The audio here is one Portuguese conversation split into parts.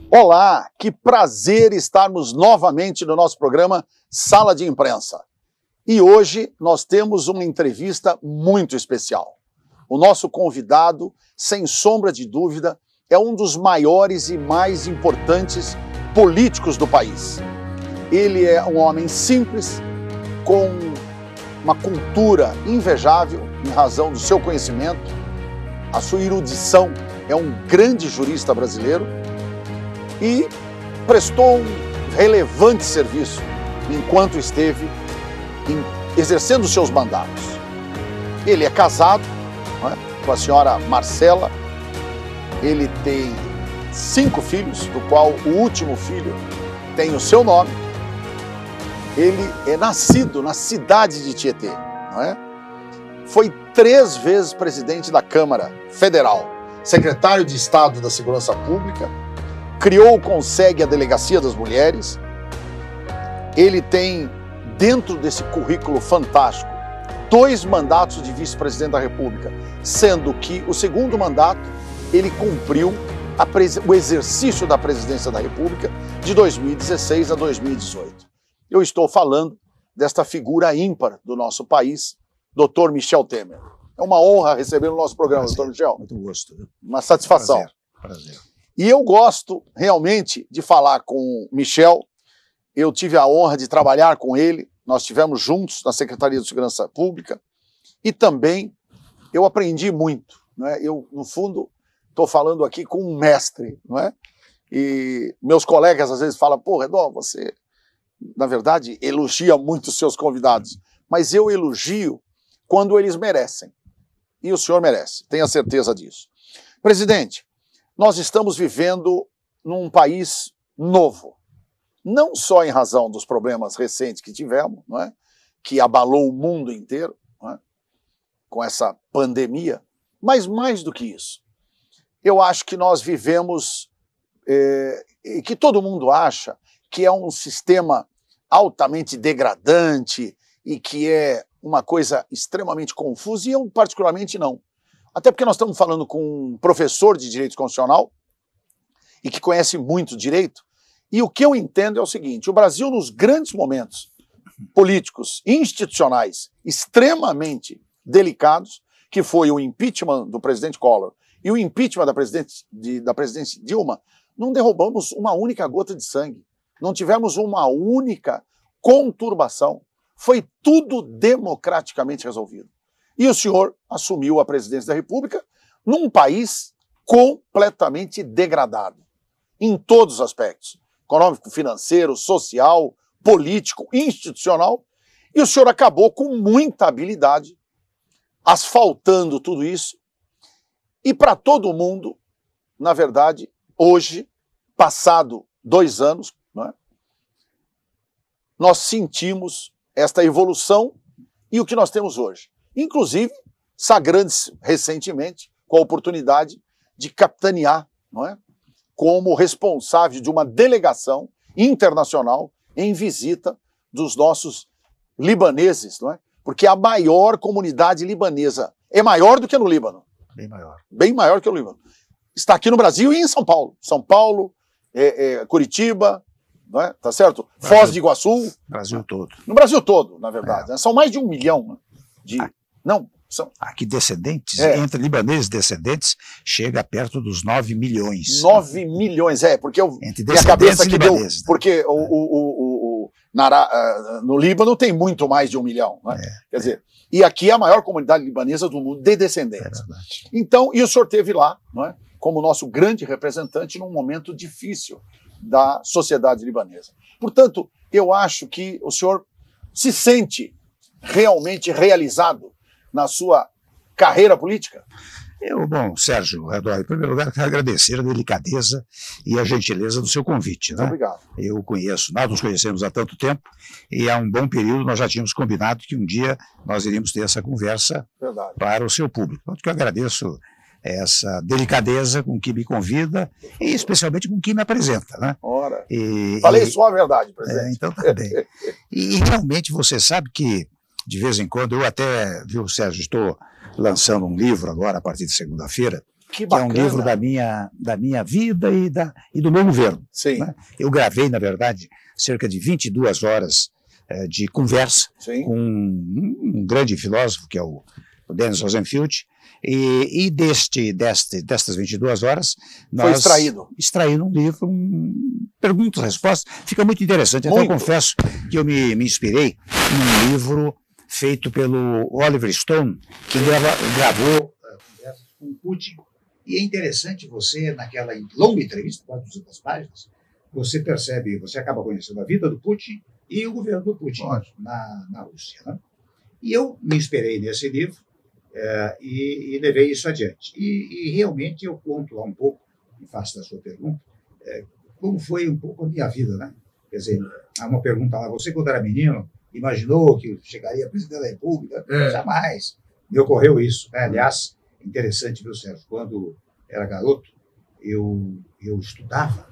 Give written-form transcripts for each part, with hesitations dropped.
Olá, que prazer estarmos novamente no nosso programa Sala de Imprensa. E hoje nós temos uma entrevista muito especial. O nosso convidado, sem sombra de dúvida, é um dos maiores e mais importantes políticos do país. Ele é um homem simples, com uma cultura invejável em razão do seu conhecimento, a sua erudição, é um grande jurista brasileiro e prestou um relevante serviço enquanto esteve exercendo seus mandatos. Ele é casado, com a senhora Marcela, ele tem 5 filhos, do qual o último filho tem o seu nome. Ele é nascido na cidade de Tietê, não é? Foi 3 vezes presidente da Câmara Federal, secretário de Estado da Segurança Pública, criou o CONSEG, a Delegacia das Mulheres. Ele tem, dentro desse currículo fantástico, 2 mandatos de vice-presidente da República, sendo que o segundo mandato ele cumpriu o exercício da presidência da República de 2016 a 2018. Eu estou falando desta figura ímpar do nosso país, Dr. Michel Temer. É uma honra receber no nosso programa, Dr. Michel. Muito gosto. Uma satisfação. Prazer. E eu gosto realmente de falar com o Michel. Eu tive a honra de trabalhar com ele, nós estivemos juntos na Secretaria de Segurança Pública e também eu aprendi muito, não é? Eu, no fundo, estou falando aqui com um mestre, não é? E meus colegas às vezes falam, pô, Redó, você, na verdade, elogia muito os seus convidados, mas eu elogio quando eles merecem. E o senhor merece, tenha certeza disso. Presidente, nós estamos vivendo num país novo, não só em razão dos problemas recentes que tivemos, não é? Que abalou o mundo inteiro, não é? Com essa pandemia, mas mais do que isso. Eu acho que nós vivemos, que todo mundo acha que é um sistema altamente degradante e que é uma coisa extremamente confusa, e eu particularmente não. Até porque nós estamos falando com um professor de direito constitucional e que conhece muito direito, e o que eu entendo é o seguinte: o Brasil, nos grandes momentos políticos, institucionais, extremamente delicados, que foi o impeachment do presidente Collor e o impeachment da presidente Dilma, não derrubamos uma única gota de sangue, não tivemos uma única conturbação, foi tudo democraticamente resolvido. E o senhor assumiu a presidência da República num país completamente degradado. em todos os aspectos, econômico, financeiro, social, político, institucional, e o senhor acabou com muita habilidade, asfaltando tudo isso, e para todo mundo, na verdade, hoje, passado 2 anos, não é? Nós sentimos esta evolução e o que nós temos hoje. Inclusive, sagrando-se recentemente com a oportunidade de capitanear, não é? Como responsável de uma delegação internacional em visita dos nossos libaneses, não é? Porque a maior comunidade libanesa é maior do que no Líbano. Bem maior. Bem maior que o Líbano. Está aqui no Brasil e em São Paulo. São Paulo, Curitiba, não é? Tá certo? Brasil. Foz do Iguaçu. Brasil todo. No Brasil todo, na verdade. Né? São mais de 1 milhão de... Não, são... Aqui descendentes, entre libaneses descendentes, chega perto dos 9 milhões. 9 milhões, porque eu... Entre minha cabeça que deu... libaneses, né? Porque no Líbano tem muito mais de 1 milhão. Né? Quer dizer, e aqui é a maior comunidade libanesa do mundo de descendentes. Então, e o senhor esteve lá, não é? Como nosso grande representante num momento difícil da sociedade libanesa. Portanto, eu acho que o senhor se sente realmente realizado na sua carreira política? Bom, Sérgio, em primeiro lugar, quero agradecer a delicadeza e a gentileza do seu convite. Né? Muito obrigado. Eu conheço, nós nos conhecemos há tanto tempo e há um bom período nós já tínhamos combinado que um dia nós iríamos ter essa conversa para o seu público. Portanto, eu agradeço essa delicadeza com que me convida e especialmente com que me apresenta. Né? Ora, falei só a verdade, presidente. Então tá bem. E realmente você sabe que, de vez em quando, eu até, viu, Sérgio, estou lançando um livro agora, a partir de segunda-feira, que é um livro da minha vida e do meu governo. Sim. Né? Eu gravei, na verdade, cerca de 22 horas de conversa com um grande filósofo, que é o Dennis Rosenfield, e destas 22 horas, nós extraído um livro, perguntas, respostas, fica muito interessante. Até eu confesso que eu me inspirei num livro feito pelo Oliver Stone, que gravou conversas com o Putin. E é interessante você, naquela longa entrevista, quase 200 páginas, você percebe, você acaba conhecendo a vida do Putin e o governo do Putin na Rússia. Né? E eu me inspirei nesse livro e levei isso adiante. E realmente eu conto lá um pouco, em face da sua pergunta, como foi um pouco a minha vida. Né? Quer dizer, há uma pergunta lá, você quando era menino, imaginou que chegaria presidente da República? Jamais me ocorreu isso. Né? Aliás, interessante, viu, Sérgio? Quando era garoto, eu estudava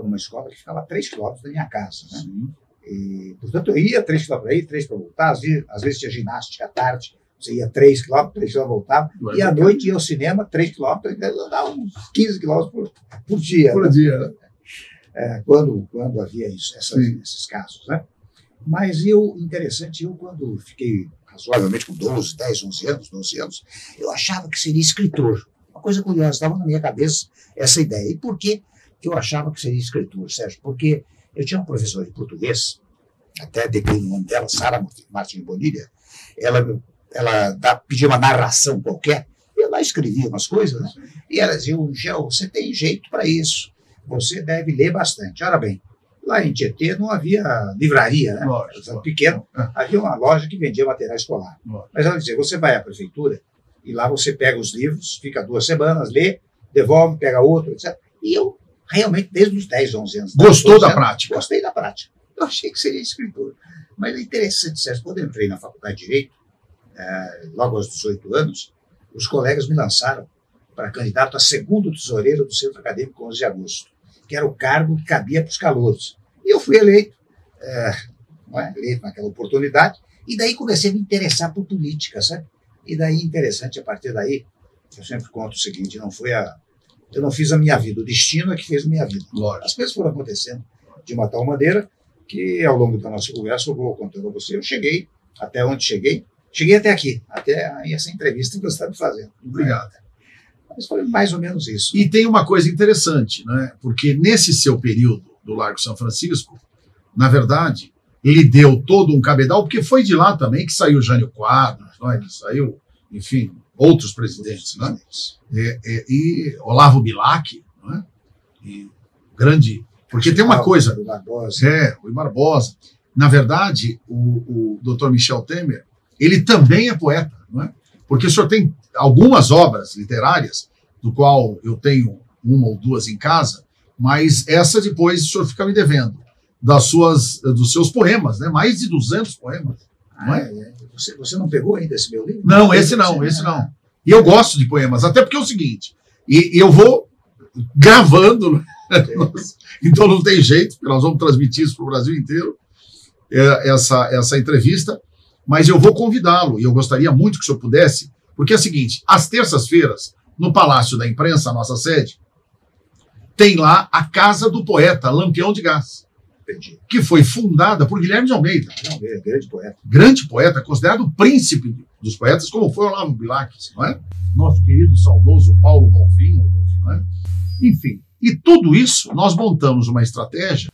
numa escola que ficava a 3 quilômetros da minha casa. Né? E, portanto, eu ia 3 quilômetros para ir, 3 para voltar. Às vezes tinha ginástica à tarde, você ia 3 quilômetros, 3 quilômetros voltava. E à noite ia ao cinema, 3 quilômetros, dava uns 15 quilômetros por dia. Por dia, né? Quando havia esses casos, né? Mas interessante, quando fiquei razoavelmente com 12 anos, eu achava que seria escritor. Uma coisa curiosa, estava na minha cabeça essa ideia. E por que eu achava que seria escritor, Sérgio? Porque eu tinha uma professora de português, até declino o nome dela, Sara Martins Bonilha, ela pedia uma narração qualquer, eu lá escrevia umas coisas, né? E ela dizia, Gel, você tem jeito para isso, você deve ler bastante. Ora bem, lá em Tietê não havia livraria, né? Pequeno, havia uma loja que vendia material escolar. Mas ela dizia, você vai à prefeitura e lá você pega os livros, fica 2 semanas, lê, devolve, pega outro, etc. E eu realmente, desde os 10, 11 anos... Gostou da prática? Gostei da prática. Eu achei que seria escritor. Mas é interessante, Sérgio, quando eu entrei na Faculdade de Direito, logo aos 18 anos, os colegas me lançaram para candidato a segundo tesoureiro do Centro Acadêmico 11 de Agosto, que era o cargo que cabia para os calouros. E eu fui eleito naquela oportunidade, e daí comecei a me interessar por política, sabe? E daí, interessante, a partir daí, eu sempre conto o seguinte, eu não fiz a minha vida, o destino é que fez a minha vida. As coisas foram acontecendo de uma tal maneira que, ao longo da nossa conversa, eu vou contando a você, eu cheguei até onde cheguei até aqui, até essa entrevista que você está me fazendo. Obrigado. Mas foi mais ou menos isso. E tem uma coisa interessante, né? Porque nesse seu período do Largo São Francisco, na verdade, lhe deu todo um cabedal, porque foi de lá também que saiu Jânio Quadros, né? Que saiu, enfim, outros presidentes, né? E Olavo Bilac, né? E grande... Porque tem uma coisa... O Barbosa. O Rui Barbosa. Na verdade, o Dr. Michel Temer, ele também é poeta, não é? Porque o senhor tem algumas obras literárias, do qual eu tenho uma ou duas em casa, mas essa depois o senhor fica me devendo, dos seus poemas, né? Mais de 200 poemas. Não é? Você não pegou ainda esse meu livro? Não, esse não. E eu gosto de poemas, até porque é o seguinte, e eu vou gravando, então não tem jeito, porque nós vamos transmitir isso para o Brasil inteiro, essa entrevista, mas eu vou convidá-lo, e eu gostaria muito que o senhor pudesse, porque é o seguinte, às terças-feiras, no Palácio da Imprensa, a nossa sede, tem lá a Casa do Poeta, Lampião de Gás, que foi fundada por Guilherme de Almeida. Grande poeta. Grande poeta, considerado o príncipe dos poetas, como foi o Olavo Bilac, não é? Nosso querido, saudoso Paulo Bonfim, não é? Enfim, e tudo isso, nós montamos uma estratégia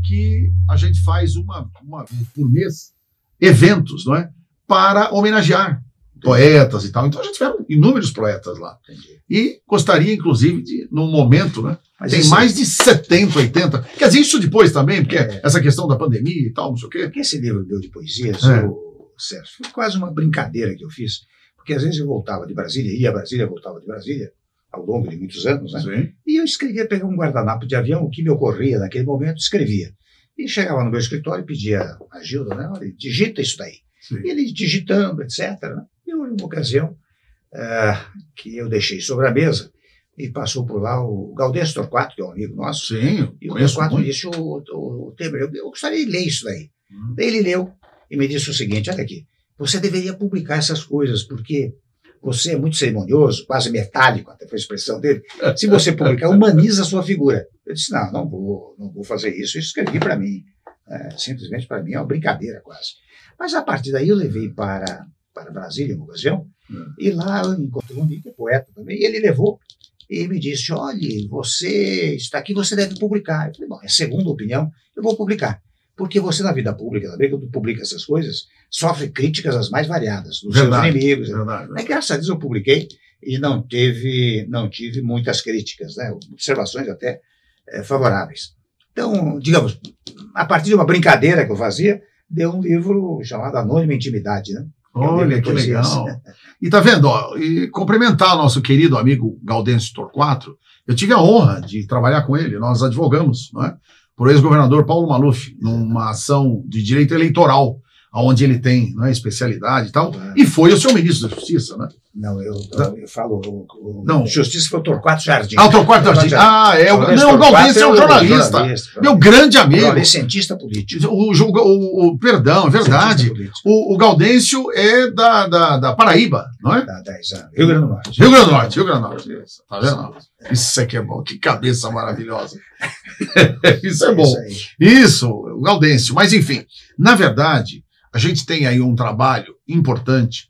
que a gente faz uma vez por mês, eventos, não é? Para homenagear poetas e tal. Então a gente tiveram inúmeros poetas lá. Entendi. E gostaria, inclusive, de, num momento, né? Mas tem mais de 70, 80. Quer dizer, isso depois também, porque essa questão da pandemia e tal, não sei o quê. Porque esse livro meu de poesias, Sérgio, foi quase uma brincadeira que eu fiz, porque às vezes eu voltava de Brasília, ia a Brasília, voltava de Brasília, ao longo de muitos anos, né? Sim. E eu escrevia, pegava um guardanapo de avião, o que me ocorria naquele momento, escrevia. E chegava no meu escritório e pedia a Gilda, né? Olha, digita isso daí. Sim. E ele digitando, etc. Né? E uma ocasião que eu deixei sobre a mesa, e passou por lá o Gaudêncio Torquato, que é um amigo nosso. Sim, e o Torquato disse, o Temer, eu gostaria de ler isso daí. Daí ele leu e me disse o seguinte, olha aqui, você deveria publicar essas coisas, porque você é muito cerimonioso, quase metálico, até foi a expressão dele. Se você publicar, humaniza a sua figura. Eu disse, não vou fazer isso. Eu escrevi para mim. Simplesmente para mim é uma brincadeira quase. Mas a partir daí eu levei para Brasília, uma ocasião, e lá eu encontrei um amigo, que é poeta também, e ele levou e me disse, olha, você está aqui, você deve publicar. Eu falei, bom, é segunda opinião, eu vou publicar. Porque você, na vida pública, também, quando publica essas coisas, sofre críticas as mais variadas, dos seus inimigos. Verdade. Mas, graças a Deus, eu publiquei e não tive muitas críticas, né? Observações até favoráveis. Então, digamos, a partir de uma brincadeira que eu fazia, deu um livro chamado Anônima Intimidade, né? Olha, que legal. E tá vendo, ó, e cumprimentar nosso querido amigo Gaudêncio Torquato, eu tive a honra de trabalhar com ele, nós advogamos, não é? Por ex-governador Paulo Maluf, numa ação de direito eleitoral, onde ele tem, não é, especialidade e tal, e foi o seu ministro da Justiça, né? Não, eu falo, não, Justiça foi o Torquato Jardim. O Torquato Jardim. O Gaudêncio é um jornalista, meu grande amigo. Cientista político. Perdão, é verdade. O Gaudêncio é da Paraíba, não é? Rio Grande do Norte. Rio Grande do Norte. Isso, tá vendo? Isso aqui é bom, que cabeça maravilhosa. Isso é bom. Isso, o Gaudêncio. Mas, enfim, na verdade, a gente tem aí um trabalho importante,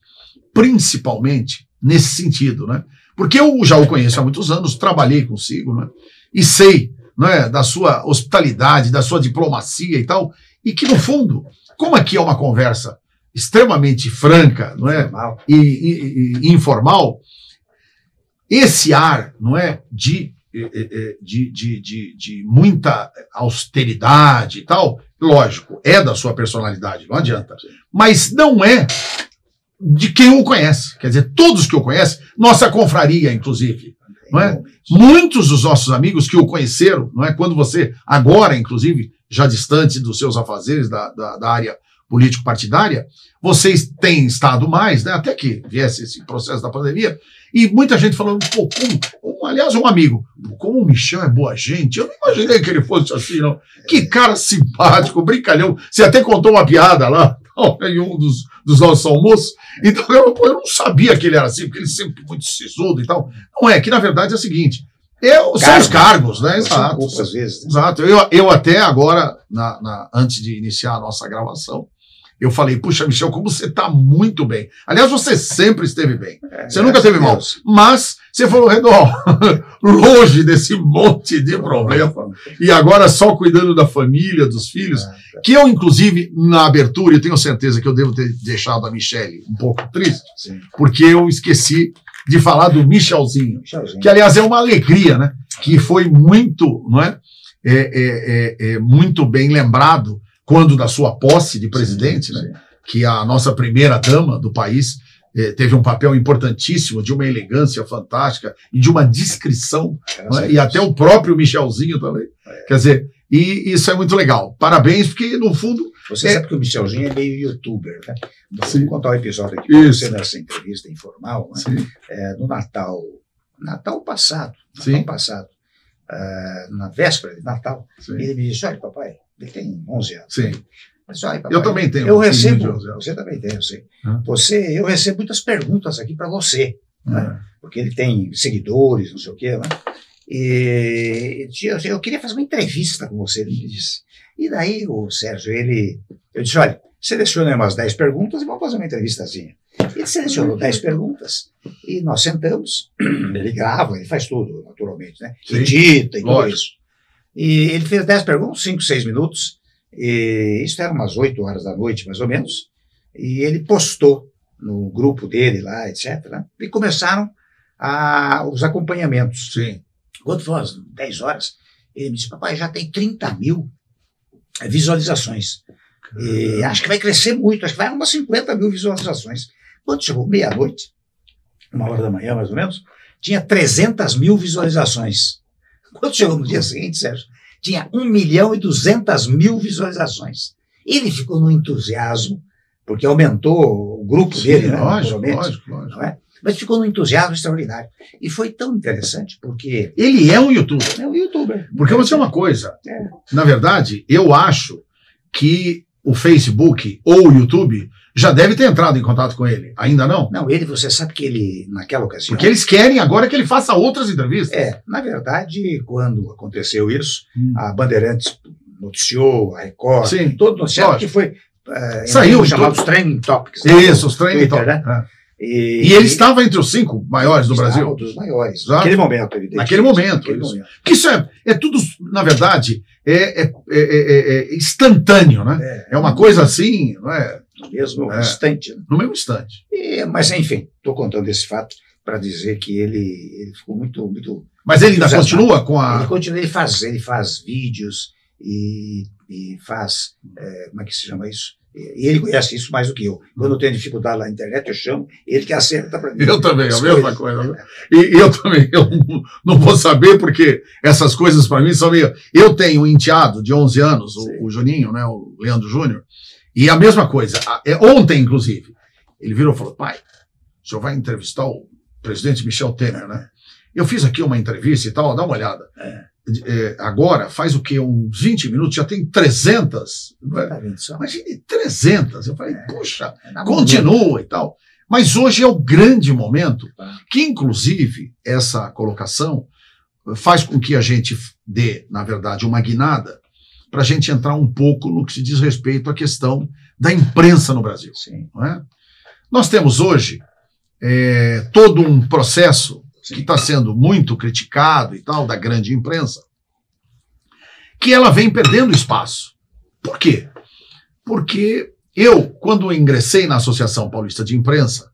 principalmente nesse sentido, né? Porque eu já o conheço há muitos anos, trabalhei consigo, né? E sei, né, da sua hospitalidade, da sua diplomacia e tal, e que, no fundo, como aqui é uma conversa extremamente franca, não é? E informal, esse ar, não é, de muita austeridade e tal, lógico, é da sua personalidade, não adianta. Mas não é de quem o conhece. Quer dizer, todos que o conhecem, nossa confraria, inclusive. Não é? Muitos dos nossos amigos que o conheceram, não é? Quando você, agora, inclusive, já distante dos seus afazeres da área político-partidária, vocês têm estado mais, né? Até que viesse esse processo da pandemia, e muita gente falando, pô, aliás, um amigo, como o Michel é boa gente, eu não imaginei que ele fosse assim, não. Que cara simpático, brincalhão. Você até contou uma piada lá, em um dos nossos almoços, então eu não sabia que ele era assim, porque ele sempre muito sisudo e tal. Não é, que na verdade é o seguinte, são os cargos, né? Exato. Às vezes, né? Exato. Eu até agora, antes de iniciar a nossa gravação, eu falei, puxa, Michel, como você está muito bem. Aliás, você sempre esteve bem. Você nunca esteve mal. Mas você falou, Redol, longe desse monte de problema. E agora só cuidando da família, dos filhos. Que eu, inclusive, na abertura, eu tenho certeza que eu devo ter deixado a Michele um pouco triste, porque eu esqueci de falar do Michelzinho. Que, aliás, é uma alegria, né? Que foi muito, não é? muito bem lembrado quando da sua posse de presidente, né? Que a nossa primeira dama do país teve um papel importantíssimo, de uma elegância fantástica e de uma discrição, né? E até o próprio Michelzinho também. Quer dizer, e isso é muito legal. Parabéns, porque no fundo... Você sabe que o Michelzinho é meio youtuber, né? Vou contar um episódio aqui para você nessa entrevista informal, né? No Natal passado, na véspera de Natal, ele me disse: olha, papai, ele tem 11 anos. Sim. Mas, olha, papai, eu também tenho. Eu recebo, você também tem, eu sei. Eu recebo muitas perguntas aqui para você, né? Porque ele tem seguidores, não sei o quê, né? E eu queria fazer uma entrevista com você, ele me disse. E daí, o Sérgio, eu disse: olha, selecione umas 10 perguntas e vamos fazer uma entrevistazinha. Ele selecionou 10 perguntas e nós sentamos, ele grava, ele faz tudo, naturalmente, né? Edita e tudo isso. E ele fez 10 perguntas, 5, 6 minutos, e isso era umas 8 horas da noite, mais ou menos, e ele postou no grupo dele lá, etc., né? E começaram os acompanhamentos. Sim. Quando foram as 10 horas, ele me disse: papai, já tem 30 mil visualizações. E acho que vai crescer muito, acho que vai umas 50 mil visualizações. Quando chegou meia-noite, 1h da manhã mais ou menos, tinha 300 mil visualizações. Quando chegou no dia seguinte, Sérgio, tinha 1.200.000 visualizações. Ele ficou no entusiasmo, porque aumentou o grupo dele, né? Lógico. Não é? Mas ficou num entusiasmo extraordinário. E foi tão interessante, porque... Ele é um youtuber. É um youtuber. Porque eu vou dizer uma coisa. Na verdade, eu acho que o Facebook ou o YouTube já deve ter entrado em contato com ele. Ainda não? Não, você sabe que ele, naquela ocasião... Porque eles querem agora que ele faça outras entrevistas. Na verdade, quando aconteceu isso, a Bandeirantes noticiou, a Record, todo noticiado que foi... saiu chamados Trending Topics. Isso, os Trending Topics. Né? E ele estava entre os 5 maiores do Brasil. Dos maiores. Naquele momento, evidente. Naquele momento. Porque isso é tudo, na verdade, instantâneo, né? É uma coisa assim, não é? No mesmo instante. Né? No mesmo instante. Mas, enfim, estou contando esse fato para dizer que ele ficou muito... Mas ele ainda continua com a... Ele continua, ele faz vídeos e faz... como é que se chama isso? E ele conhece isso mais do que eu. Quando eu tenho dificuldade lá na internet, eu chamo, ele que acerta para mim. Eu também, a mesma coisa. E eu também, eu não vou saber, porque essas coisas para mim são meio... Eu tenho um enteado de 11 anos, o Juninho, né, o Leandro Júnior, e a mesma coisa. Ontem, inclusive, ele virou e falou: pai, o senhor vai entrevistar o presidente Michel Temer, né? Eu fiz aqui uma entrevista e tal, dá uma olhada. Agora, faz o quê? Uns 20 minutos, já tem 300. Imagina, 300. Eu falei, puxa, continua e tal. Mas hoje é o grande momento que, inclusive, essa colocação faz com que a gente dê, na verdade, uma guinada para a gente entrar um pouco no que se diz respeito à questão da imprensa no Brasil. Não é? Nós temos hoje todo um processo que está sendo muito criticado e tal, da grande imprensa, que ela vem perdendo espaço. Por quê? Porque eu, quando ingressei na Associação Paulista de Imprensa,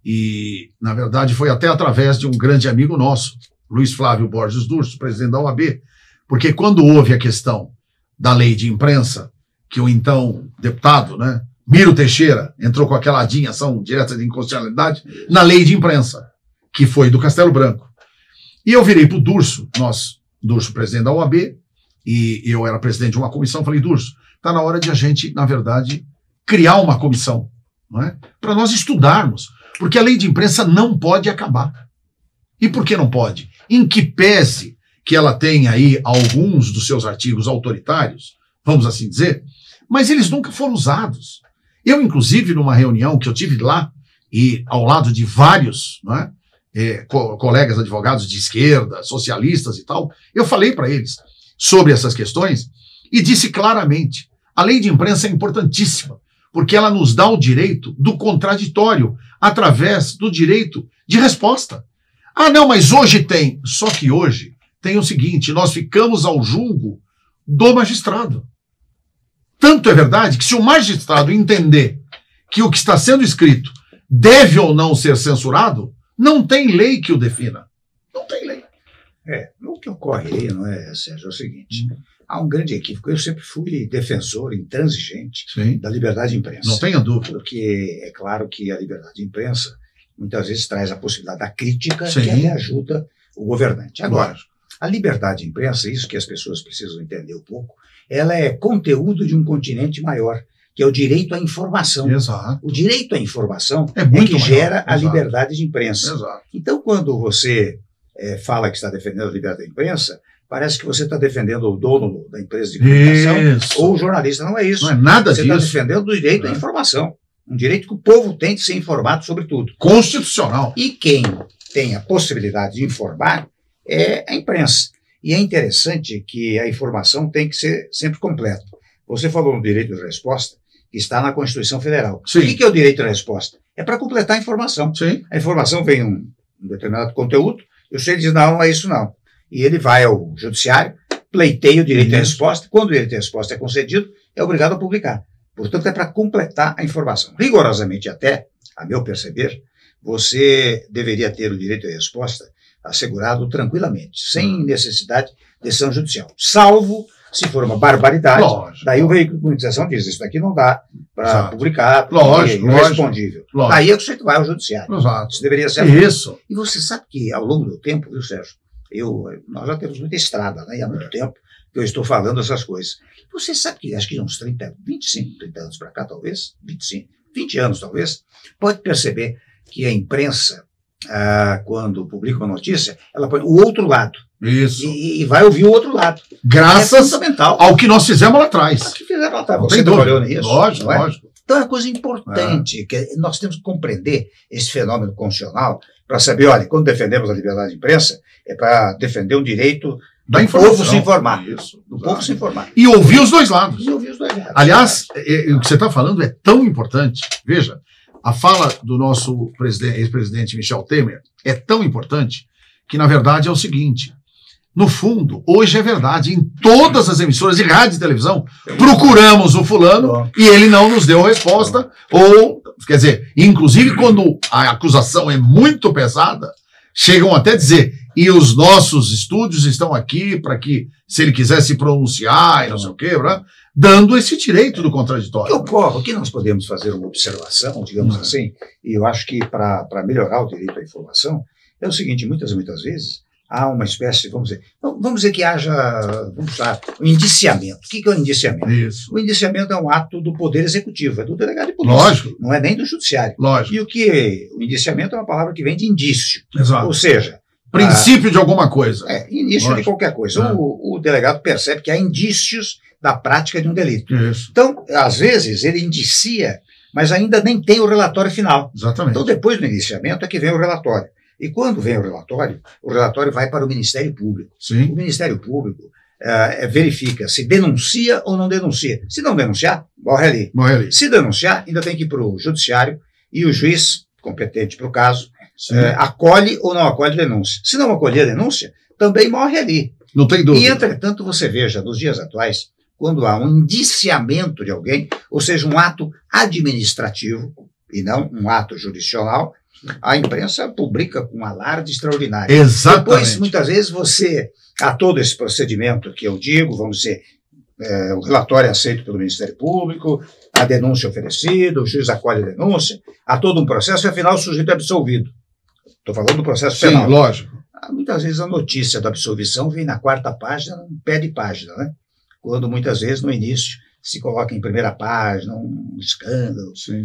e, na verdade, foi até através de um grande amigo nosso, Luiz Flávio Borges Durso, presidente da OAB, porque quando houve a questão da lei de imprensa, que o então deputado, né, Miro Teixeira, entrou com aquela ação direta de inconstitucionalidade na lei de imprensa, que foi do Castelo Branco. E eu virei para o Durso, Durso, presidente da OAB, e eu era presidente de uma comissão, falei: Durso, está na hora de a gente, na verdade, criar uma comissão, não é? Para nós estudarmos, porque a lei de imprensa não pode acabar. E por que não pode? Em que pese que ela tem aí alguns dos seus artigos autoritários, vamos assim dizer, mas eles nunca foram usados. Eu, inclusive, numa reunião que eu tive lá, e ao lado de vários, não é? Colegas advogados de esquerda, socialistas e tal, eu falei para eles sobre essas questões e disse claramente: a lei de imprensa é importantíssima, porque ela nos dá o direito do contraditório através do direito de resposta. Ah, não, mas hoje tem. Só que hoje tem o seguinte: nós ficamos ao julgo do magistrado. Tanto é verdade que, se o magistrado entender que o que está sendo escrito deve ou não ser censurado, não tem lei que o defina. Não tem lei. O que ocorre aí, não é, Sérgio, é o seguinte, há um grande equívoco. Eu sempre fui defensor intransigente da liberdade de imprensa. Não tenha dúvida. Porque é claro que a liberdade de imprensa muitas vezes traz a possibilidade da crítica que até ajuda o governante. Agora, a liberdade de imprensa, isso que as pessoas precisam entender um pouco, ela é conteúdo de um continente maior, que é o direito à informação. Exato. O direito à informação é muito que maior. gera a liberdade de imprensa. Exato. Então, quando você fala que está defendendo a liberdade da imprensa, parece que você está defendendo o dono da empresa de comunicação ou o jornalista. Não é isso. Não é nada disso. Você está defendendo o direito à informação. Um direito que o povo tem de ser informado sobre tudo. Constitucional. E quem tem a possibilidade de informar é a imprensa. E é interessante que a informação tem que ser sempre completa. Você falou no direito de resposta, que está na Constituição Federal. Sim. O que é o direito de resposta? É para completar a informação. Sim. A informação vem um determinado conteúdo, e o sujeito diz, não é isso não. E ele vai ao judiciário, pleiteia o direito de resposta. Quando o direito de resposta é concedido, é obrigado a publicar. Portanto, é para completar a informação. Rigorosamente até, a meu perceber, você deveria ter o direito de resposta assegurado tranquilamente, sem necessidade de decisão judicial. Salvo se for uma barbaridade, daí o veículo de comunicação diz, isso daqui não dá para publicar, é irrespondível. Daí o sujeito vai ao judiciário. Exato. Isso deveria ser isso. E você sabe que ao longo do tempo, viu, Sérgio, nós já temos muita estrada, né? E há muito tempo que eu estou falando essas coisas. Você sabe que, acho que uns 25, 30 anos para cá, talvez, 25, 20 anos talvez, pode perceber que a imprensa, quando publica uma notícia, ela põe o outro lado. Isso. E vai ouvir o outro lado. Graças ao que nós fizemos lá atrás. O que fizeram lá atrás. Você trabalhou nisso. Lógico, lógico. Então é uma coisa importante, que nós temos que compreender esse fenômeno constitucional para saber, olha, quando defendemos a liberdade de imprensa, é para defender o direito do povo se informar. Isso, do povo se informar. E ouvir os dois lados. E ouvir os dois lados. Aliás, o que você está falando é tão importante. Veja, a fala do nosso ex-presidente Michel Temer é tão importante que, na verdade, é o seguinte. No fundo, hoje é verdade, em todas as emissoras de rádio e televisão, procuramos o fulano e ele não nos deu resposta, ou, quer dizer, inclusive quando a acusação é muito pesada, chegam até a dizer, e os nossos estúdios estão aqui para que, se ele quiser se pronunciar e não sei o quê, dando esse direito do contraditório. O que nós podemos fazer uma observação, digamos assim, e eu acho que para melhorar o direito à informação, é o seguinte, muitas vezes, há uma espécie, vamos dizer que haja, um indiciamento. O que é o indiciamento? Isso. O indiciamento é um ato do Poder Executivo, é do delegado de polícia. Lógico. Não é nem do Judiciário. Lógico. E o indiciamento é uma palavra que vem de indício. Exato. Ou seja, princípio de alguma coisa. Início de qualquer coisa. O delegado percebe que há indícios da prática de um delito. Isso. Então, às vezes, ele indicia, mas ainda nem tem o relatório final. Exatamente. Então, depois do indiciamento é que vem o relatório. E quando vem o relatório vai para o Ministério Público. Sim. O Ministério Público verifica se denuncia ou não denuncia. Se não denunciar, morre ali. Se denunciar, ainda tem que ir para o Judiciário e o juiz, competente para o caso, acolhe ou não acolhe a denúncia. Se não acolher a denúncia, também morre ali. Não tem dúvida. E, entretanto, você veja, nos dias atuais, quando há um indiciamento de alguém, ou seja, um ato administrativo e não um ato jurisdicional, a imprensa publica com um alarde extraordinário. Exatamente. Depois, muitas vezes, há todo esse procedimento que eu digo, vamos dizer, o relatório é aceito pelo Ministério Público, a denúncia oferecida, o juiz acolhe a denúncia, há todo um processo e, afinal, o sujeito é absolvido. Estou falando do processo penal. Sim, lógico. Muitas vezes a notícia da absolvição vem na 4ª página, num pé de página, né? Quando, muitas vezes, no início, se coloca em primeira página, um escândalo. Sim.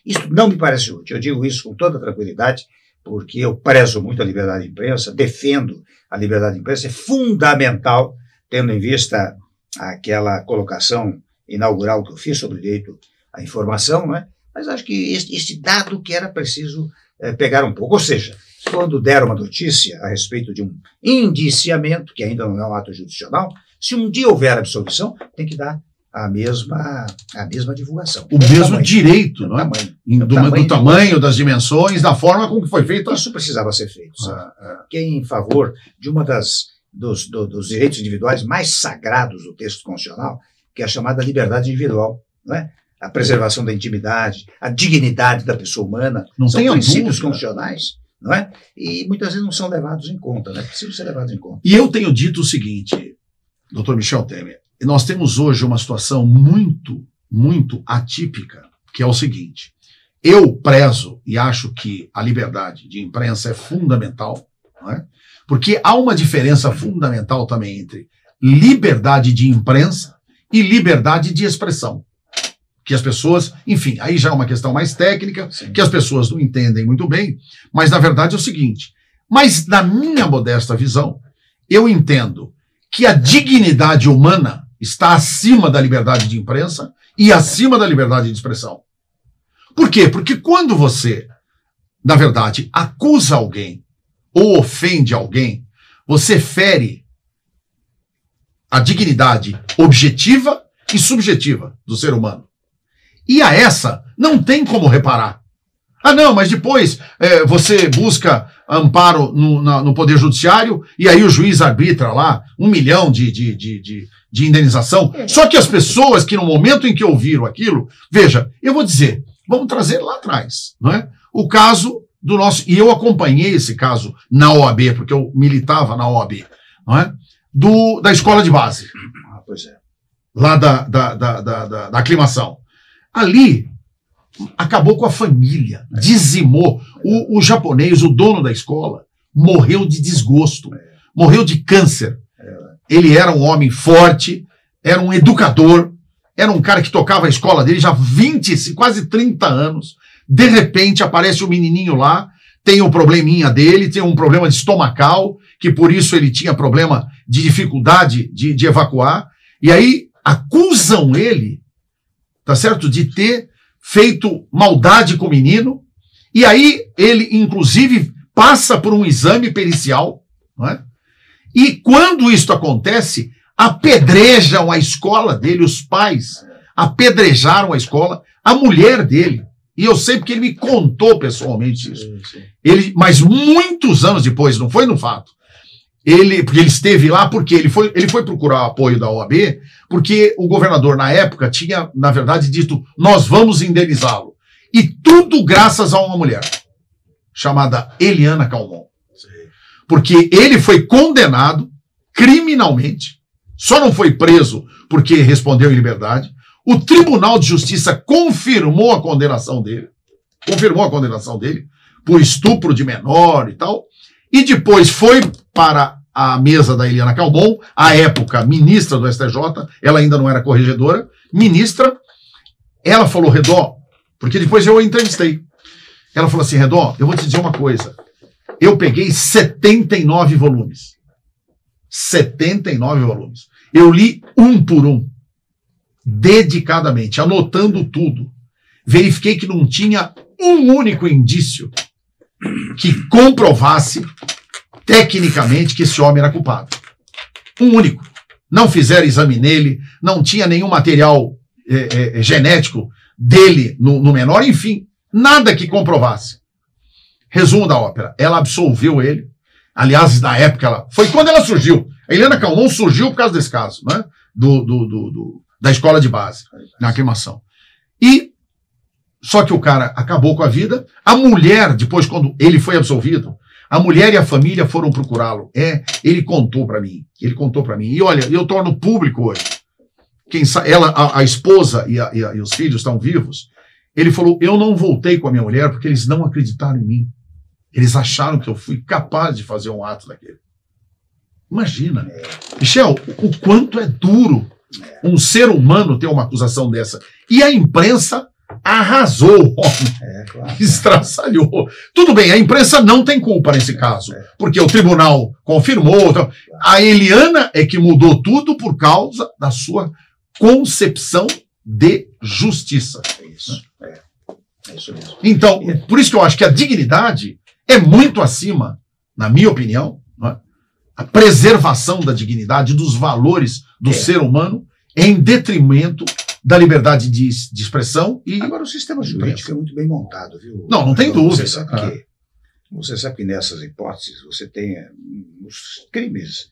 Isso não me parece útil. Eu digo isso com toda tranquilidade, porque eu prezo muito a liberdade de imprensa, defendo a liberdade de imprensa, é fundamental, tendo em vista aquela colocação inaugural que eu fiz sobre o direito à informação, né? Mas acho que este dado que era preciso pegar um pouco. Ou seja, quando der uma notícia a respeito de um indiciamento, que ainda não é um ato judicial, se um dia houver absolvição, tem que dar a mesma divulgação. O mesmo tamanho, direito, não é? Do tamanho, tamanho, das dimensões, da forma como foi feito. Isso precisava ser feito. Que é em favor de uma dos direitos individuais mais sagrados do texto constitucional, que é a chamada liberdade individual, não é? A preservação da intimidade, a dignidade da pessoa humana. Não são tenha princípios dúvida. constitucionais. não é? E muitas vezes não são levados em conta, né? Precisam ser levados em conta. E eu tenho dito o seguinte, doutor Michel Temer, nós temos hoje uma situação muito, muito atípica, que é o seguinte, eu prezo e acho que a liberdade de imprensa é fundamental, não é? Porque há uma diferença fundamental também entre liberdade de imprensa e liberdade de expressão. Que as pessoas, enfim, aí já é uma questão mais técnica, que as pessoas não entendem muito bem, mas na verdade é o seguinte, mas na minha modesta visão, eu entendo que a dignidade humana está acima da liberdade de imprensa e acima da liberdade de expressão. Por quê? Porque quando você, na verdade, acusa alguém ou ofende alguém, você fere a dignidade objetiva e subjetiva do ser humano. E a essa não tem como reparar. Ah, não, mas depois você busca amparo no Poder Judiciário e aí o juiz arbitra lá 1 milhão de indenização. Só que as pessoas que no momento em que ouviram aquilo, veja, eu vou dizer, vamos trazer lá atrás, não é? O caso do nosso, e eu acompanhei esse caso na OAB, porque eu militava na OAB, não é? Da escola de base. Ah, pois é. Lá da aclimação. Ali, acabou com a família, dizimou. O japonês, o dono da escola, morreu de desgosto, morreu de câncer. Ele era um homem forte, era um educador, era um cara que tocava a escola dele já há 20, quase 30 anos. De repente aparece o menininho lá, tem um probleminha dele, tem um problema de estomacal, que por isso ele tinha problema de dificuldade de evacuar, e aí acusam ele, tá certo, de ter feito maldade com o menino, e aí ele, inclusive, passa por um exame pericial, não é? E quando isso acontece, apedrejam a escola dele, os pais apedrejaram a escola, a mulher dele, e eu sei porque ele me contou pessoalmente isso. Ele, mas muitos anos depois, não foi no fato, porque ele esteve lá, porque ele foi procurar o apoio da OAB, porque o governador, na época, tinha, na verdade, dito, nós vamos indenizá-lo. E tudo graças a uma mulher, chamada Eliana Calmon. Porque ele foi condenado criminalmente, só não foi preso porque respondeu em liberdade. O Tribunal de Justiça confirmou a condenação dele por estupro de menor e tal, e depois foi para a mesa da Eliana Calmon, à época ministra do STJ, ela ainda não era corregedora, ministra, ela falou, Redó, porque depois eu a entrevistei, ela falou assim, Redó, eu vou te dizer uma coisa, eu peguei 79 volumes, 79 volumes, eu li um por um, dedicadamente, anotando tudo, verifiquei que não tinha um único indício que comprovasse tecnicamente que esse homem era culpado. Um único. Não fizeram exame nele, não tinha nenhum material genético dele no menor, enfim, nada que comprovasse. Resumo da ópera, ela absolveu ele, aliás, na época, foi quando ela surgiu. A Eliana Calmon surgiu por causa desse caso, né? Da escola de base, na aclimação. Só que o cara acabou com a vida, a mulher, depois, quando ele foi absolvido, a mulher e a família foram procurá-lo. Ele contou para mim. E olha, eu torno público hoje. A esposa e os filhos estão vivos. Ele falou, eu não voltei com a minha mulher porque eles não acreditaram em mim. Eles acharam que eu fui capaz de fazer um ato daquele. Imagina. Michel, o quanto é duro um ser humano ter uma acusação dessa. E a imprensa arrasou o homem, claro, estraçalhou. Tudo bem, a imprensa não tem culpa nesse caso, porque o tribunal confirmou. Então, a Eliana é que mudou tudo por causa da sua concepção de justiça. É isso. É isso mesmo. Então, por isso que eu acho que a dignidade é muito acima, na minha opinião, né, a preservação da dignidade, dos valores do ser humano, em detrimento da liberdade de expressão e... Agora, o sistema jurídico é muito bem montado, viu? Não tem dúvida. Você sabe que nessas hipóteses você tem os crimes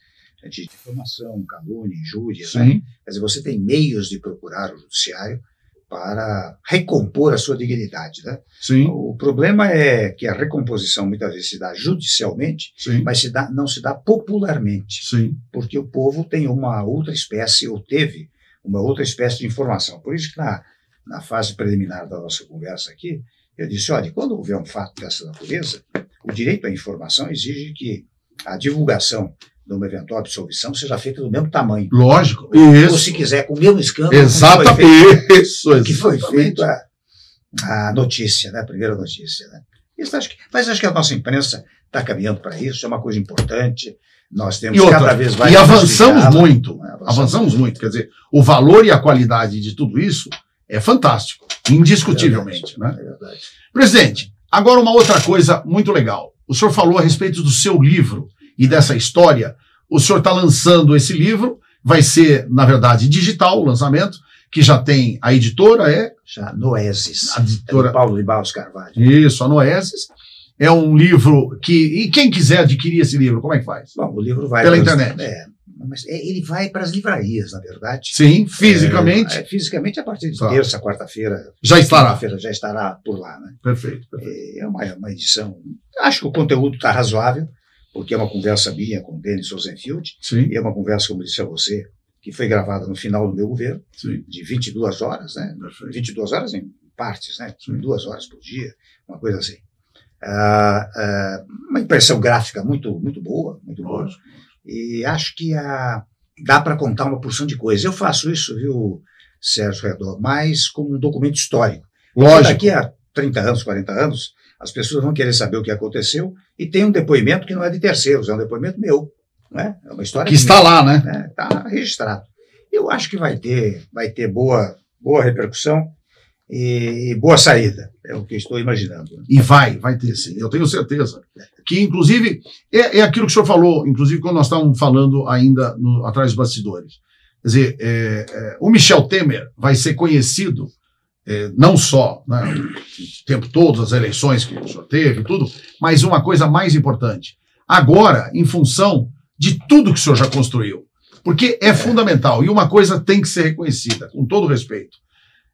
de difamação, calúnia, injúria, né? Quer dizer, você tem meios de procurar o judiciário para recompor a sua dignidade, né? Sim. O problema é que a recomposição muitas vezes se dá judicialmente, Sim. mas não se dá popularmente, Sim. porque o povo tem uma outra espécie, ou teve uma outra espécie de informação. Por isso que na fase preliminar da nossa conversa aqui, eu disse, olha, quando houver um fato dessa natureza, o direito à informação exige que a divulgação de uma eventual absolvição seja feita do mesmo tamanho. Lógico. Ou se quiser, com o mesmo escândalo. Exatamente. Que foi feito a notícia, né? A primeira notícia. Né? Mas acho que a nossa imprensa está caminhando para isso, é uma coisa importante. Nós temos cada vez mais. E avançamos muito. Avançamos muito. Quer dizer, o valor e a qualidade de tudo isso é fantástico, indiscutivelmente. É verdade. Presidente, agora uma outra coisa muito legal. O senhor falou a respeito do seu livro e dessa história. O senhor está lançando esse livro, vai ser, na verdade, digital o lançamento, que já tem a editora, Já, Noesis. A editora... do Paulo de Barros Carvalho. Isso, a Noesis. É um livro que... E quem quiser adquirir esse livro, como é que faz? Bom, o livro vai... Pela internet. Mas ele vai para as livrarias, na verdade. Sim, fisicamente. Fisicamente, a partir de terça, quarta-feira. Já estará. Quarta-feira já estará por lá, né? Perfeito. É uma edição... Acho que o conteúdo está razoável, porque é uma conversa minha com o Denis Rosenfield. Sim. E é uma conversa, como disse a você, que foi gravada no final do meu governo, Sim. de 22 horas, né? Perfeito. 22 horas em partes, né? Sim. 2 horas por dia, uma coisa assim. Uma impressão gráfica muito boa, muito boa. Lógico. E acho que dá para contar uma porção de coisas. Eu faço isso, viu, Sérgio Redor, mais como um documento histórico. Lógico. Daqui a 30 anos, 40 anos, as pessoas vão querer saber o que aconteceu e tem um depoimento que não é de terceiros, é um depoimento meu. Né? É uma história que está lá, né? Está registrado. Eu acho que vai ter boa repercussão e boa saída. É o que eu estou imaginando. Né? E vai ter sim, eu tenho certeza. Que, inclusive, é aquilo que o senhor falou, inclusive, quando nós estávamos falando ainda atrás dos bastidores. Quer dizer, o Michel Temer vai ser conhecido, não só, né, o tempo todo, as eleições que o senhor teve, tudo, mas uma coisa mais importante. Agora, em função de tudo que o senhor já construiu. Porque é fundamental. E uma coisa tem que ser reconhecida, com todo respeito.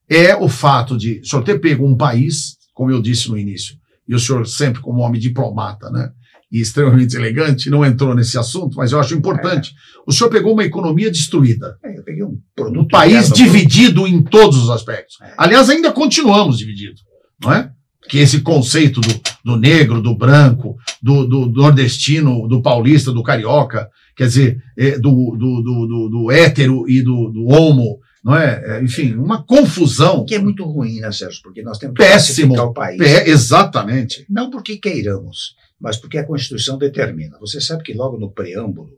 É o fato de o senhor ter pego um país, como eu disse no início, e o senhor sempre como homem diplomata, né, e extremamente elegante, não entrou nesse assunto, mas eu acho importante. O senhor pegou uma economia destruída. Eu peguei um produto. Um país dividido em todos os aspectos. Aliás, ainda continuamos divididos, não é? Que esse conceito do negro, do branco, do nordestino, do paulista, do carioca, quer dizer, do hétero e do homo, não é? Enfim, uma confusão. Que é muito ruim, né, Sérgio? Porque nós temos que péssimo classificar o país. Exatamente. Não porque queiramos, mas porque a Constituição determina. Você sabe que logo no preâmbulo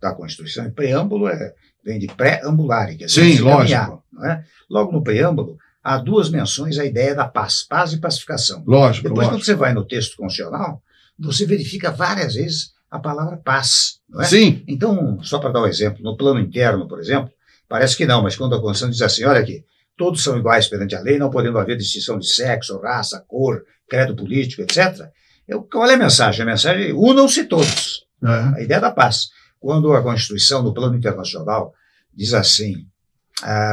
da Constituição, preâmbulo vem de pré-ambulare, quer dizer, sim, lógico. Não é? Logo no preâmbulo, há 2 menções à ideia da paz e pacificação. Lógico, Depois, lógico. quando você vai no texto constitucional, você verifica várias vezes a palavra paz. Não é? Sim. Então, só para dar um exemplo, no plano interno, por exemplo, parece que não, mas quando a Constituição diz assim, olha aqui, todos são iguais perante a lei, não podendo haver distinção de sexo, raça, cor, credo político, etc. Qual é a mensagem? A mensagem é unam-se todos. A ideia da paz. Quando a Constituição, no plano internacional, diz assim,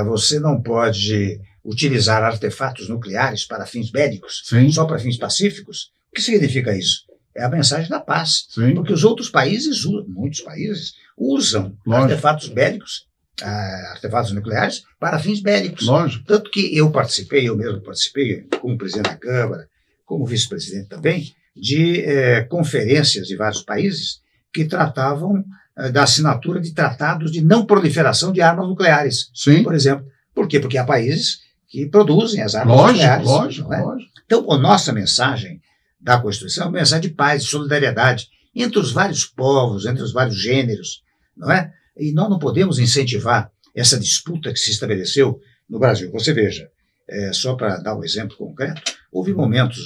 você não pode utilizar artefatos nucleares para fins bélicos, sim, só para fins pacíficos, o que significa isso? É a mensagem da paz. Sim. Porque os outros países, muitos países, usam artefatos bélicos, artefatos nucleares, para fins bélicos. Lógico. Tanto que eu mesmo participei, como presidente da Câmara, como vice-presidente também, de conferências de vários países que tratavam da assinatura de tratados de não proliferação de armas nucleares. Sim. Por exemplo. Por quê? Porque há países que produzem as armas nucleares. Lógico. Então, a nossa mensagem da Constituição é uma mensagem de paz, de solidariedade entre os vários povos, entre os vários gêneros, não é? E nós não podemos incentivar essa disputa que se estabeleceu no Brasil. Você veja, só para dar um exemplo concreto, houve momentos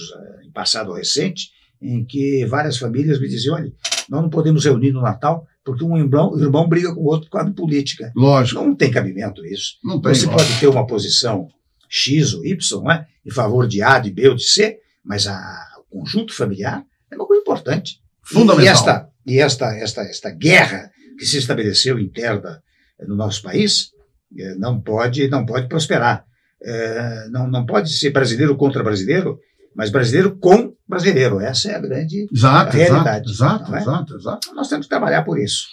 em passado recente em que várias famílias me diziam, olha, nós não podemos reunir no Natal porque um irmão briga com o outro por causa de política. Lógico. Não tem cabimento isso. Não tem, você pode ter uma posição X ou Y, não é? Em favor de A, de B ou de C, mas o conjunto familiar é uma coisa importante. Fundamental. E esta guerra que se estabeleceu interna no nosso país não pode prosperar. não pode ser brasileiro contra brasileiro, mas brasileiro com brasileiro. Essa é a grande realidade. Exato. Nós temos que trabalhar por isso.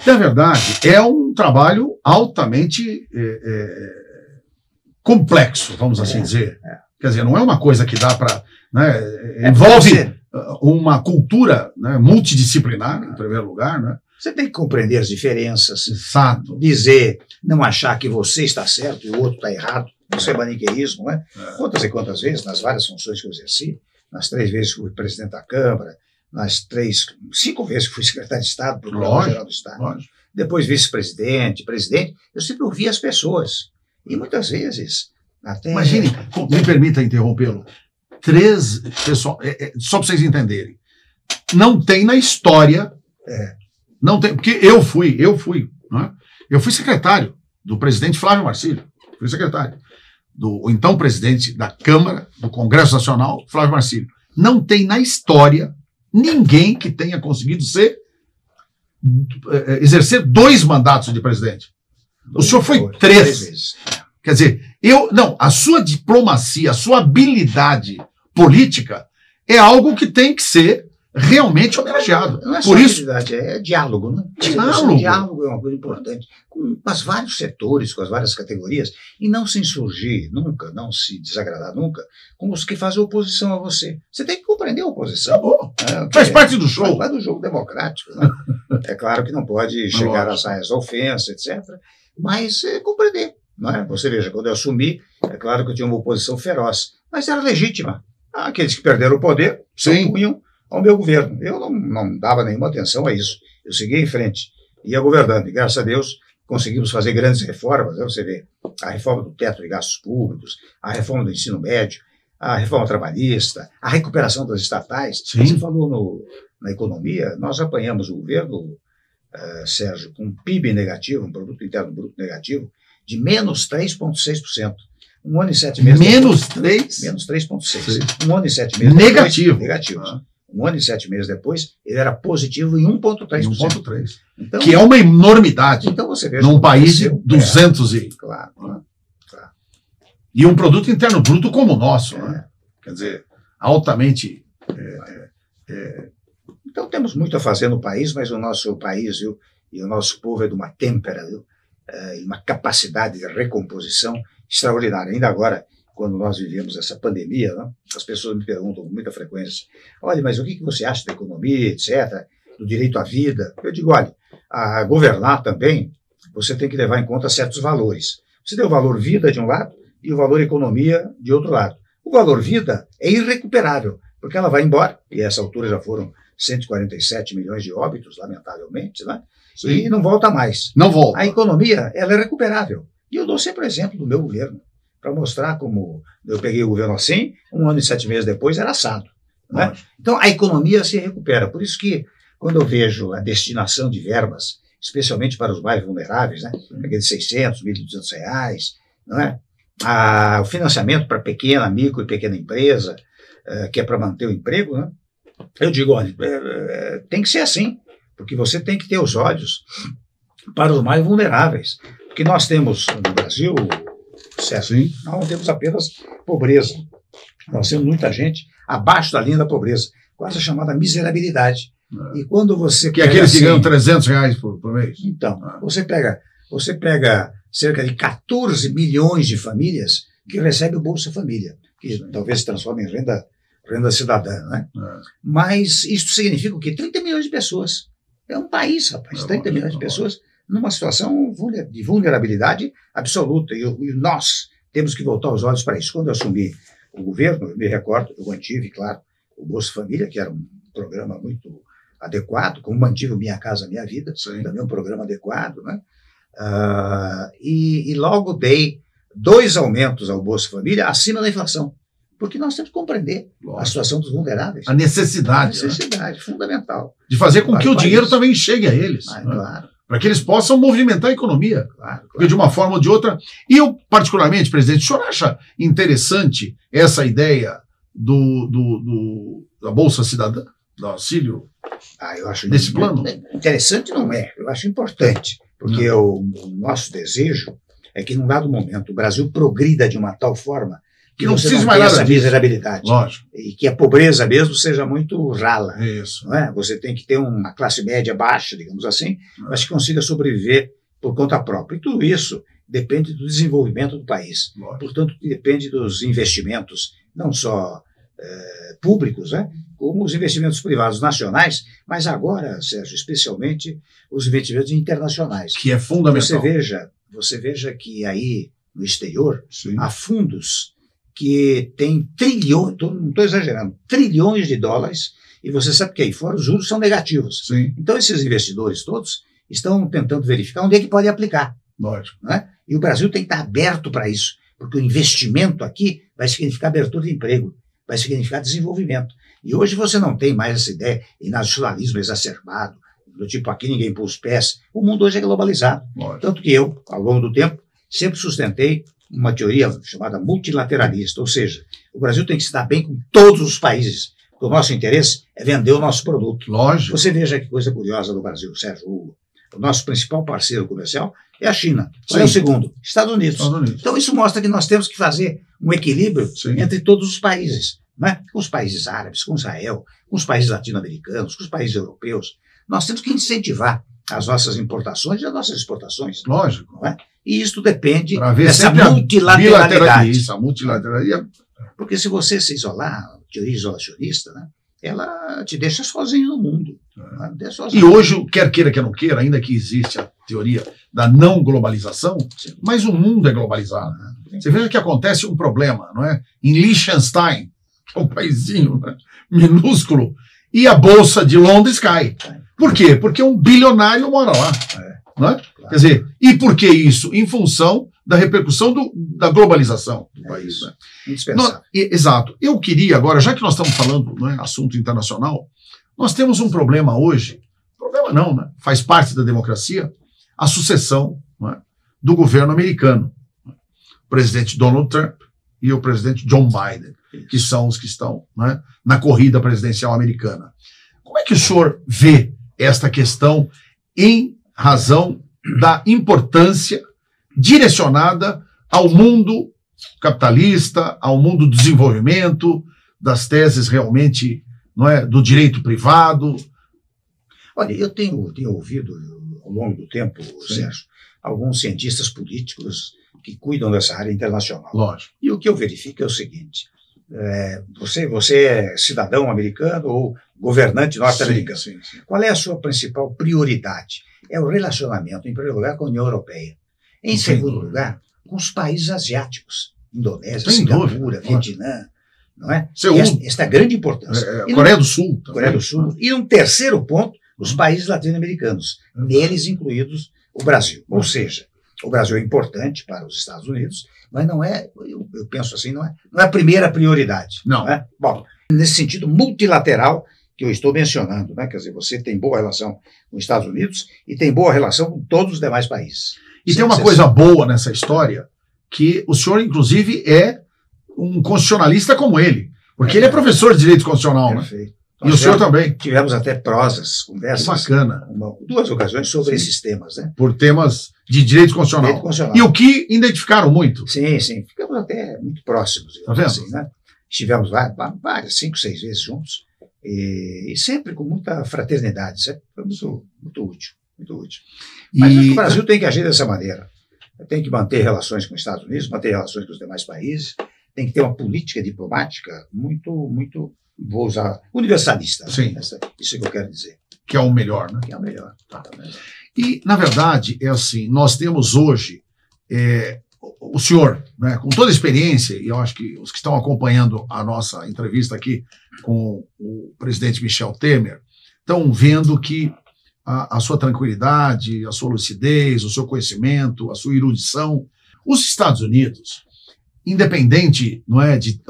Na verdade, é um trabalho altamente complexo, vamos assim dizer. Quer dizer, não é uma coisa que dá para... Né, envolve uma cultura, né, multidisciplinar, em primeiro lugar, né? Você tem que compreender as diferenças. Exato. Dizer, não achar que você está certo e o outro está errado. Isso é maniqueísmo, né? Quantas e quantas vezes, nas várias funções que eu exerci, nas 3 vezes que fui presidente da Câmara, nas 5 vezes que fui secretário de Estado, procurador-geral do Estado, depois vice-presidente, presidente, eu sempre ouvi as pessoas. E muitas vezes, até... Imagine, me permita interrompê-lo, 3, pessoal, só para vocês entenderem, não tem na história, não tem, porque eu fui, né? Eu fui secretário do presidente Flávio Marcílio, fui secretário do então presidente da Câmara, do Congresso Nacional, Flávio Marcílio. Não tem na história ninguém que tenha conseguido exercer 2 mandatos de presidente. O senhor foi 3 vezes. Quer dizer, a sua diplomacia, a sua habilidade política é algo que tem que ser realmente homenageado. Não é só habilidade, é diálogo, né? Diálogo é uma coisa importante com os vários setores, com as várias categorias, e não se insurgir nunca, não se desagradar nunca com os que fazem oposição a você. Você tem que compreender a oposição. Faz parte do show. Faz do jogo democrático. Né? É claro que não pode chegar às raias da ofensa, etc., mas compreender. Não é? Você veja, quando eu assumi, é claro que eu tinha uma oposição feroz, mas era legítima. Aqueles que perderam o poder se opunham ao meu governo. Eu não dava nenhuma atenção a isso. Eu seguia em frente, ia governando, e graças a Deus conseguimos fazer grandes reformas. Né? Você vê a reforma do teto de gastos públicos, a reforma do ensino médio, a reforma trabalhista, a recuperação das estatais. Sim. Você falou na economia, nós apanhamos o governo, Sérgio, com um PIB negativo, um produto interno bruto negativo, de menos 3,6%. 1 ano e 7 meses. Menos 3? Menos 3,6%. 1 ano e 7 meses. Negativo. Negativo. 1 ano e 7 meses depois, ele era positivo em 1,3%. 1,3%. Então, que é uma enormidade. Então você veja. Num país de 200 Claro. E um produto interno bruto como o nosso, né? Quer dizer, altamente... Então temos muito a fazer no país, mas o nosso país, viu, e o nosso povo é de uma têmpera, viu, e uma capacidade de recomposição extraordinária. Ainda agora, quando nós vivemos essa pandemia, né, as pessoas me perguntam com muita frequência, olha, mas o que você acha da economia, etc., do direito à vida? Eu digo, olha, a governar também, você tem que levar em conta certos valores. Você tem o valor vida de um lado e o valor economia de outro lado. O valor vida é irrecuperável, porque ela vai embora, e a essa altura já foram 147 milhões de óbitos, lamentavelmente, né? E não volta mais. Não volta. A economia, ela é recuperável. E eu dou sempre o exemplo do meu governo, para mostrar como eu peguei o governo assim, 1 ano e 7 meses depois era assado. Né? Então, a economia se recupera. Por isso que, quando eu vejo a destinação de verbas, especialmente para os mais vulneráveis, né? Aqueles 600, R$ 1.200, não é? O financiamento para pequena, micro e pequena empresa, que é para manter o emprego, né? Eu digo, olha, tem que ser assim, porque você tem que ter os olhos para os mais vulneráveis. Porque nós temos no Brasil, César, nós não temos apenas pobreza, nós temos muita gente abaixo da linha da pobreza, quase a chamada miserabilidade. E quando você que é aqueles que ganham R$300 por mês. Então, você pega cerca de 14 milhões de famílias que recebem o Bolsa Família, que talvez se transforme em renda cidadã, né? Mas isso significa o quê? 30 milhões de pessoas. É um país, rapaz, 30 milhões de pessoas numa situação de vulnerabilidade absoluta. E nós temos que voltar os olhos para isso. Quando eu assumi o governo, eu me recordo, eu mantive, claro, o Bolsa Família, que era um programa muito adequado, como mantive o Minha Casa Minha Vida, também um programa adequado, né? E logo dei 2 aumentos ao Bolsa Família acima da inflação, porque nós temos que compreender a situação dos vulneráveis. A necessidade. Fundamental. De fazer com que o dinheiro também chegue a eles. Claro. Para que eles possam movimentar a economia. Claro. Porque de uma forma ou de outra. E eu, particularmente, presidente, o senhor acha interessante essa ideia da Bolsa Cidadã, do auxílio? Eu acho desse plano? Interessante não é, eu acho importante, porque o nosso desejo é que num dado momento o Brasil progrida de uma tal forma que não precisa mais nada essa miserabilidade. Lógico. E que a pobreza mesmo seja muito rala. Isso. Não é? Você tem que ter uma classe média baixa, digamos assim, mas que consiga sobreviver por conta própria. E tudo isso depende do desenvolvimento do país. Lógico. Portanto, depende dos investimentos, não só públicos, né, como os investimentos privados nacionais, mas agora, Sérgio, especialmente os investimentos internacionais. Que é fundamental. Você veja que aí no exterior Sim. há fundos que têm trilhões, não estou exagerando, trilhões de dólares, e você sabe que aí fora os juros são negativos. Sim. Então esses investidores todos estão tentando verificar onde é que pode aplicar. Lógico. Não é? E o Brasil tem que estar aberto para isso, porque o investimento aqui vai significar abertura de emprego, vai significar desenvolvimento. E hoje você não tem mais essa ideia de nacionalismo exacerbado, do tipo aqui ninguém pôs os pés. O mundo hoje é globalizado. Lógico. Tanto que eu, ao longo do tempo, sempre sustentei uma teoria chamada multilateralista, ou seja, o Brasil tem que se dar bem com todos os países, porque o nosso interesse é vender o nosso produto. Lógico. Você veja que coisa curiosa do Brasil, Sérgio. O nosso principal parceiro comercial é a China. Qual é o segundo? Estados Unidos. Então isso mostra que nós temos que fazer um equilíbrio entre todos os países, né? Com os países árabes, com Israel, com os países latino-americanos, com os países europeus. Nós temos que incentivar as nossas importações e as nossas exportações. Lógico. Né? E isso depende dessa multilateralidade. Isso, a multilateralidade. Porque se você se isolar, a teoria isolacionista, né, ela te deixa sozinho no mundo. Né? E hoje, quer queira, quer não queira, ainda que existe a teoria da não globalização, mas o mundo é globalizado. Né? Você veja que acontece um problema, não é? Em Liechtenstein, que é um paísinho, né, minúsculo, e a Bolsa de Londres cai. Por quê? Porque um bilionário mora lá. Não é? Claro. Quer dizer, e por que isso? Em função da repercussão da globalização do país. Né? Exato. Eu queria agora, já que nós estamos falando, né, assunto internacional, nós temos um problema hoje, problema não, né? Faz parte da democracia, a sucessão, né, do governo americano. O presidente Donald Trump e o presidente John Biden, que são os que estão, né, na corrida presidencial americana. Como é que o senhor vê esta questão em razão da importância direcionada ao mundo capitalista, ao mundo do desenvolvimento, das teses realmente, não é, do direito privado? Olha, eu tenho ouvido ao longo do tempo, Sérgio, alguns cientistas políticos que cuidam dessa área internacional. Lógico. E o que eu verifico é o seguinte: você é cidadão americano ou governante norte-americano. Sim. Qual é a sua principal prioridade? É o relacionamento, em primeiro lugar, com a União Europeia. Em segundo lugar, com os países asiáticos. Indonésia, Singapura, Vietnã. Não é? Esta é a grande importância. Coreia do Sul. Coreia do Sul. E um terceiro ponto, os países latino-americanos, neles incluídos o Brasil. Ou seja, o Brasil é importante para os Estados Unidos, mas não é, eu penso assim, não é a primeira prioridade. Não é? Bom, nesse sentido multilateral que eu estou mencionando, né? Quer dizer, você tem boa relação com os Estados Unidos e tem boa relação com todos os demais países. E tem uma coisa boa nessa história, que o senhor, inclusive, é um constitucionalista como ele, porque ele é professor de direito constitucional, perfeito. Né? E o senhor também. Tivemos até prosas, conversas. Que bacana. Duas ocasiões sobre esses temas, né? Por temas de direito constitucional. E o que identificaram muito. Sim. Ficamos até muito próximos, digamos assim, né? Estivemos lá várias, 5, 6 vezes juntos. E sempre com muita fraternidade. Foi muito útil. Mas o Brasil tem que agir dessa maneira. Tem que manter relações com os Estados Unidos, manter relações com os demais países. Tem que ter uma política diplomática muito, vou usar, universalista. Sim. Né? Isso é que eu quero dizer. Que é o melhor, né? Que é o melhor. Tá. E, na verdade, é assim, nós temos hoje, o senhor, né, com toda a experiência, e eu acho que os que estão acompanhando a nossa entrevista aqui com o presidente Michel Temer, estão vendo que a sua tranquilidade, a sua lucidez, o seu conhecimento, a sua erudição, os Estados Unidos, independente, não é, de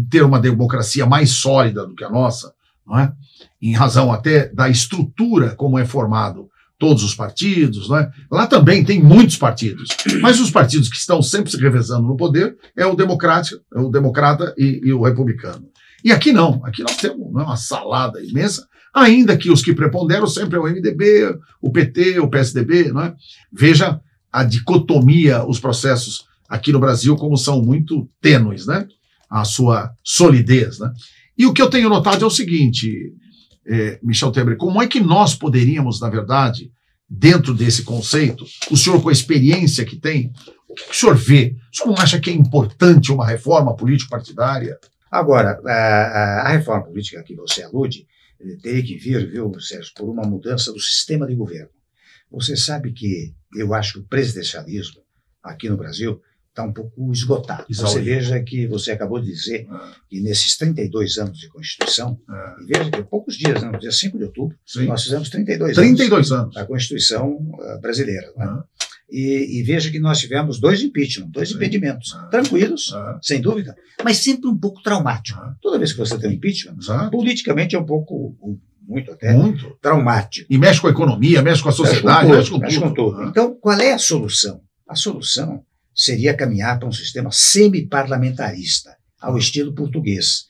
ter uma democracia mais sólida do que a nossa, não é, em razão até da estrutura como é formado todos os partidos, não é? Lá também tem muitos partidos, mas os partidos que estão sempre se revezando no poder é o democrata e o republicano. E aqui não, aqui nós temos uma salada imensa, ainda que os que preponderam sempre é o MDB, o PT, o PSDB, não é? Veja a dicotomia, os processos aqui no Brasil, como são muito tênues, né? A sua solidez, né? E o que eu tenho notado é o seguinte, Michel Temer, como é que nós poderíamos, na verdade, dentro desse conceito, o senhor com a experiência que tem, o que o senhor vê? O senhor não acha que é importante uma reforma político-partidária? Agora, a reforma política a que você alude teria que vir, viu, Sérgio, por uma mudança do sistema de governo. Você sabe que eu acho que o presidencialismo aqui no Brasil está um pouco esgotado. Você veja que você acabou de dizer que nesses 32 anos de Constituição, e veja que em poucos dias, no dia 5 de outubro, nós fizemos 32 anos da Constituição brasileira. Né? E veja que nós tivemos 2 impeachments, 2 impedimentos, tranquilos, sem dúvida, mas sempre um pouco traumático. Toda vez que você tem um impeachment, politicamente é um pouco, muito traumático. E mexe com a economia, mexe com a sociedade, mexe com tudo. Então, qual é a solução? A solução seria caminhar para um sistema semi-parlamentarista, ao estilo português.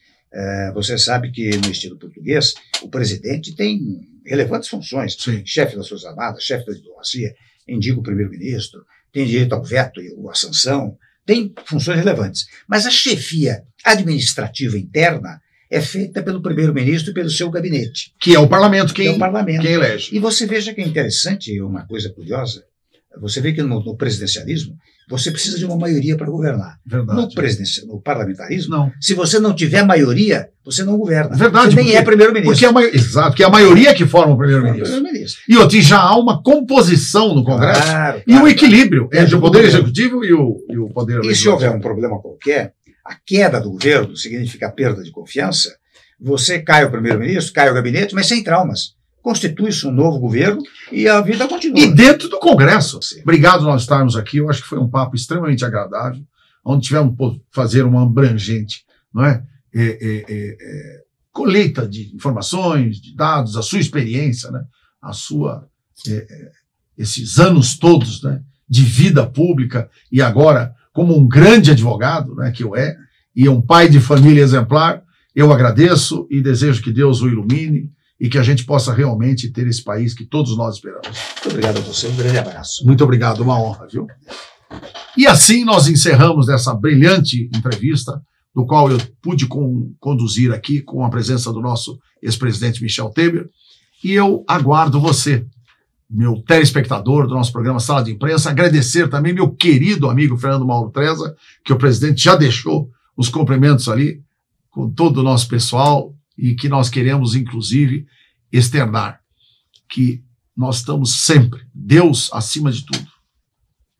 Você sabe que no estilo português, o presidente tem relevantes funções, chefe das Forças Armadas, chefe da diplomacia, indica o primeiro-ministro, tem direito ao veto e à sanção, tem funções relevantes. Mas a chefia administrativa interna é feita pelo primeiro-ministro e pelo seu gabinete. Que é o parlamento quem elege. E você veja que é interessante, uma coisa curiosa, você vê que no presidencialismo, você precisa de uma maioria para governar. Verdade. No parlamentarismo, não. Se você não tiver maioria, você não governa. Verdade. Você nem é primeiro-ministro. Exato, porque é a maioria que forma o primeiro-ministro. E já há uma composição no Congresso e um equilíbrio entre o Poder Executivo e o Poder Legislativo. E se houver um problema qualquer, a queda do governo significa a perda de confiança, você cai o primeiro-ministro, cai o gabinete, mas sem traumas. Constitui-se um novo governo e a vida continua. E dentro do Congresso. Obrigado nós estarmos aqui. Eu acho que foi um papo extremamente agradável, onde tivemos que fazer uma abrangente, não é? Colheita de informações, de dados, a sua experiência, né? Esses anos todos, né? De vida pública e agora como um grande advogado, né? Que e um pai de família exemplar. Eu agradeço e desejo que Deus o ilumine e que a gente possa realmente ter esse país que todos nós esperamos. Muito obrigado a você, um grande abraço. Muito obrigado, uma honra, viu? E assim nós encerramos essa brilhante entrevista, do qual eu pude conduzir aqui com a presença do nosso ex-presidente Michel Temer, e eu aguardo você, meu telespectador do nosso programa Sala de Imprensa, agradecer também meu querido amigo Fernando Mauro Treza, que o presidente já deixou os cumprimentos ali, com todo o nosso pessoal, e que nós queremos, inclusive, externar que nós estamos sempre, Deus acima de tudo.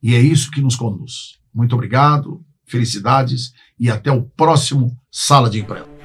E é isso que nos conduz. Muito obrigado, felicidades e até o próximo Sala de Imprensa.